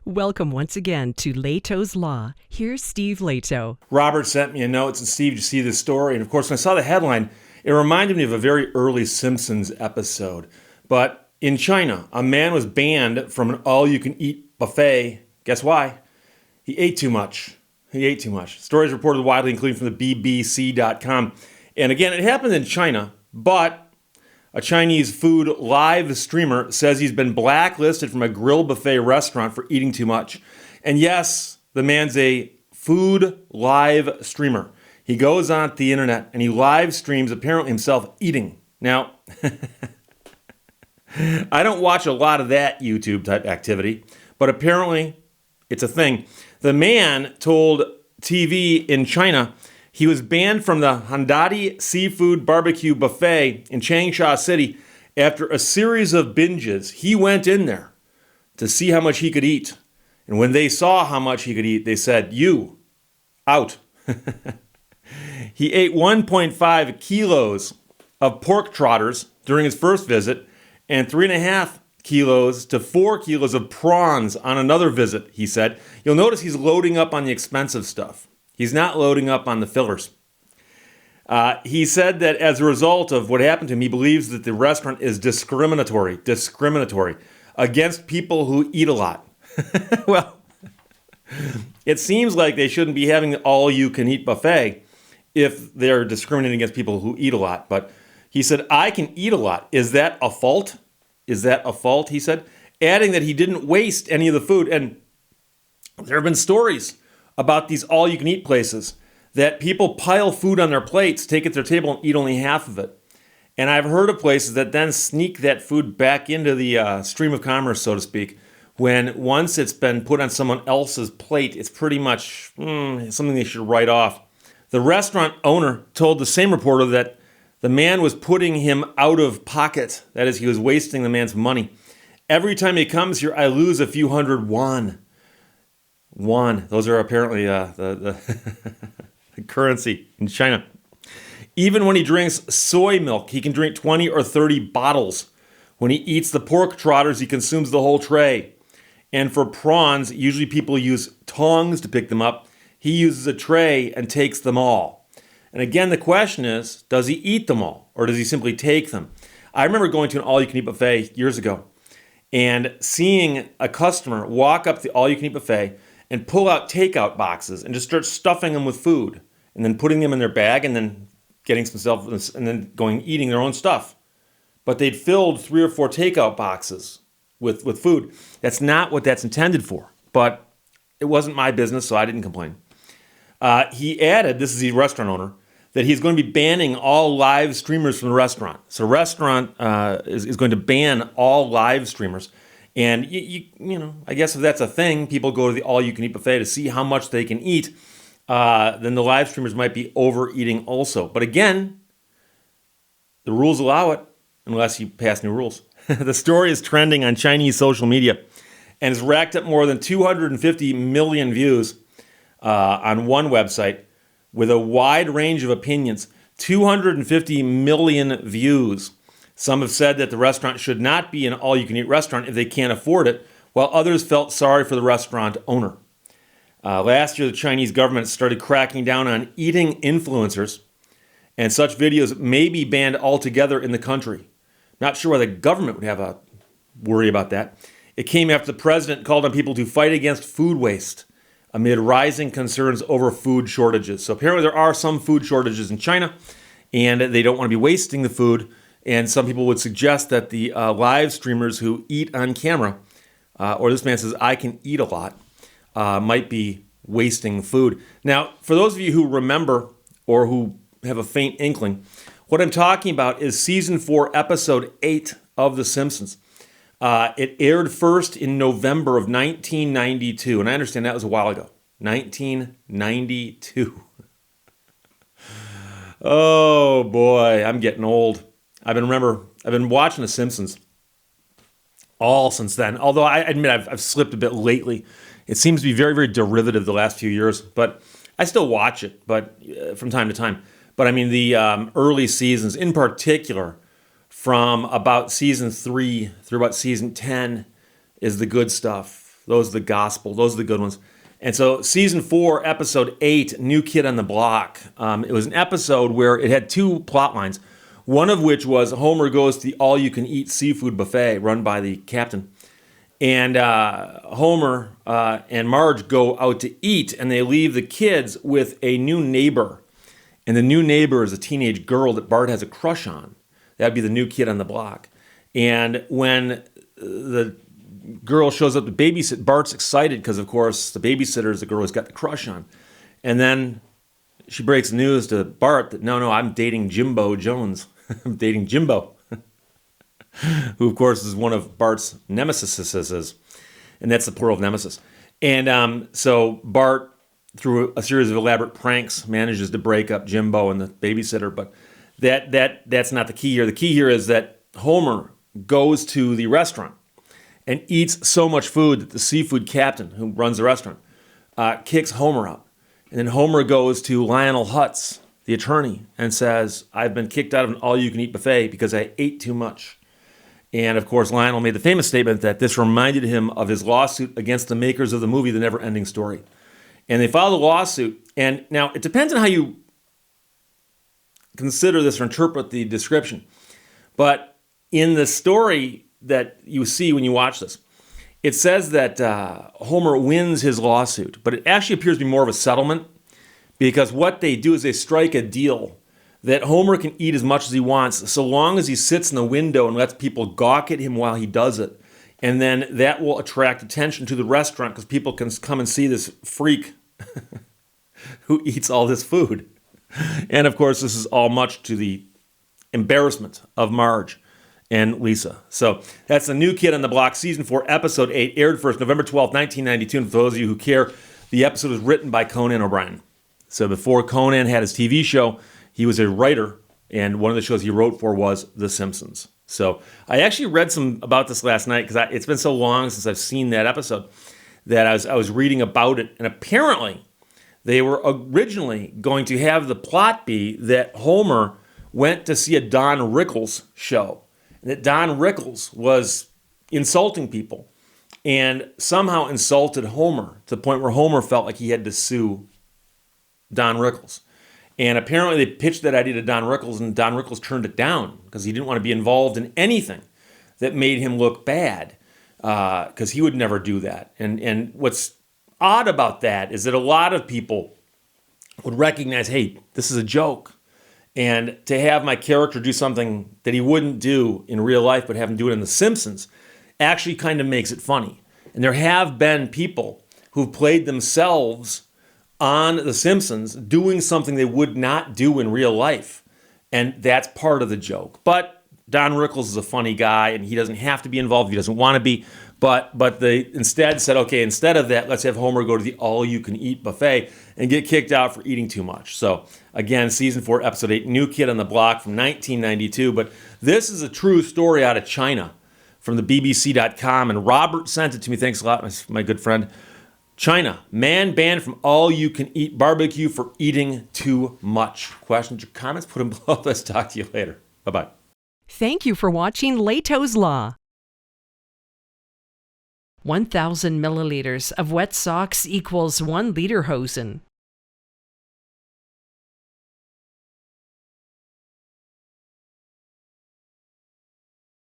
Welcome once again to Lehto's Law. Here's Steve Lehto. Robert sent me a note, and Steve, to see this story. And of course, when I saw the headline, it reminded me of a very early Simpsons episode. But in China, a man was banned from an all-you-can-eat buffet. Guess why? He ate too much. Stories reported widely, including from the BBC.com. And again, it happened in China, but a Chinese food live streamer says he's been blacklisted from a grill buffet restaurant for eating too much. And yes, the man's a food live streamer. He goes on the internet and he live streams apparently himself eating. Now, I don't watch a lot of that YouTube type activity, but apparently it's a thing. The man told TV in China he was banned from the Handadi Seafood Barbecue Buffet in Changsha City after a series of binges. He went in there to see how much he could eat. And when they saw how much he could eat, they said, "You, out." He ate 1.5 kilos of pork trotters during his first visit and 3.5 kilos to 4 kilos of prawns on another visit, he said. You'll notice he's loading up on the expensive stuff. He's not loading up on the fillers. He said that as a result of what happened to him, he believes that the restaurant is discriminatory against people who eat a lot. Well, it seems like they shouldn't be having an all-you-can-eat buffet if they're discriminating against people who eat a lot. But he said, "I can eat a lot. Is that a fault? Is that a fault?" he said, adding that he didn't waste any of the food. And there have been stories about these all-you-can-eat places that people pile food on their plates, take it to their table, and eat only half of it. And I've heard of places that then sneak that food back into the stream of commerce, so to speak, when once it's been put on someone else's plate, it's pretty much something they should write off. The restaurant owner told the same reporter that the man was putting him out of pocket. That is, he was wasting the man's money. "Every time he comes here, I lose a few hundred won." Those are apparently the currency in China. Even when he drinks soy milk, he can drink 20 or 30 bottles. When he eats the pork trotters, he consumes the whole tray. And for prawns, usually people use tongs to pick them up. He uses a tray and takes them all. And again, the question is, does he eat them all or does he simply take them? I remember going to an all-you-can-eat buffet years ago and seeing a customer walk up the all-you-can-eat buffet and pull out takeout boxes and just start stuffing them with food and then putting them in their bag and then getting some stuff and then eating their own stuff. But they'd filled 3 or 4 takeout boxes with food. That's not what that's intended for, but it wasn't my business, so I didn't complain. He added, this is the restaurant owner, that he's going to be banning all live streamers from the restaurant. So restaurant is going to ban all live streamers. And, you know, I guess if that's a thing, people go to the all-you-can-eat buffet to see how much they can eat, then the live streamers might be overeating also. But again, the rules allow it unless you pass new rules. The story is trending on Chinese social media and has racked up more than 250 million views on one website with a wide range of opinions. 250 million views. Some have said that the restaurant should not be an all-you-can-eat restaurant if they can't afford it, while others felt sorry for the restaurant owner. Last year, the Chinese government started cracking down on eating influencers, and such videos may be banned altogether in the country. Not sure why the government would have a worry about that. It came after the president called on people to fight against food waste amid rising concerns over food shortages. So apparently there are some food shortages in China, and they don't want to be wasting the food. And some people would suggest that the live streamers who eat on camera, or this man says, "I can eat a lot," might be wasting food. Now, for those of you who remember or who have a faint inkling, what I'm talking about is season 4, episode 8 of The Simpsons. It aired first in November of 1992, and I understand that was a while ago. 1992. Oh boy, I'm getting old. I've been watching The Simpsons all since then. Although I admit I've slipped a bit lately. It seems to be very, very derivative the last few years, but I still watch it, but from time to time. But I mean, the early seasons, in particular, from about season 3 through about season 10, is the good stuff. Those are the gospel. Those are the good ones. And so season 4, episode 8, New Kid on the Block. It was an episode where it had 2 plot lines. One of which was Homer goes to the all-you-can-eat seafood buffet run by the captain. And Homer and Marge go out to eat, and they leave the kids with a new neighbor. And the new neighbor is a teenage girl that Bart has a crush on. That'd be the new kid on the block. And when the girl shows up to babysit, Bart's excited because, of course, the babysitter is the girl he's got the crush on. And then she breaks the news to Bart that, no, I'm dating Jimbo Jones. I'm dating Jimbo, who, of course, is one of Bart's nemesis, and that's the plural of nemesis. And so Bart, through a series of elaborate pranks, manages to break up Jimbo and the babysitter. But that's not the key here. The key here is that Homer goes to the restaurant and eats so much food that the seafood captain, who runs the restaurant, kicks Homer out. And then Homer goes to Lionel Hutz, the attorney, and says, I've been kicked out of an all-you-can-eat buffet because I ate too much. And, of course, Lionel made the famous statement that this reminded him of his lawsuit against the makers of the movie The Never-Ending Story. And they filed a lawsuit. And now it depends on how you consider this or interpret the description. But in the story that you see when you watch this, it says that Homer wins his lawsuit. But it actually appears to be more of a settlement, because what they do is they strike a deal that Homer can eat as much as he wants so long as he sits in the window and lets people gawk at him while he does it. And then that will attract attention to the restaurant because people can come and see this freak who eats all this food. And, of course, this is all much to the embarrassment of Marge and Lisa. So that's The New Kid on the Block, Season 4, Episode 8, aired first November 12th, 1992. And for those of you who care, the episode was written by Conan O'Brien. So before Conan had his TV show, he was a writer, and one of the shows he wrote for was The Simpsons. So I actually read some about this last night because it's been so long since I've seen that episode that I was reading about it, and apparently they were originally going to have the plot be that Homer went to see a Don Rickles show, and that Don Rickles was insulting people and somehow insulted Homer to the point where Homer felt like he had to sue Don Rickles. And apparently they pitched that idea to Don Rickles, and Don Rickles turned it down because he didn't want to be involved in anything that made him look bad, because he would never do that. And what's odd about that is that a lot of people would recognize, hey, this is a joke. And to have my character do something that he wouldn't do in real life but have him do it in The Simpsons actually kind of makes it funny. And there have been people who've played themselves on The Simpsons doing something they would not do in real life. And that's part of the joke. But Don Rickles is a funny guy, and he doesn't have to be involved if he doesn't want to be. But they instead said, okay, instead of that, let's have Homer go to the all-you-can-eat buffet and get kicked out for eating too much. So, again, Season 4, Episode 8, New Kid on the Block from 1992. But this is a true story out of China from the BBC.com, and Robert sent it to me. Thanks a lot, my good friend. China, man banned from all-you-can-eat barbecue for eating too much. Questions or comments? Put them below. Let's talk to you later. Bye-bye. Thank you for watching Lehto's Law. 1,000 milliliters of wet socks equals 1 liter Hosen.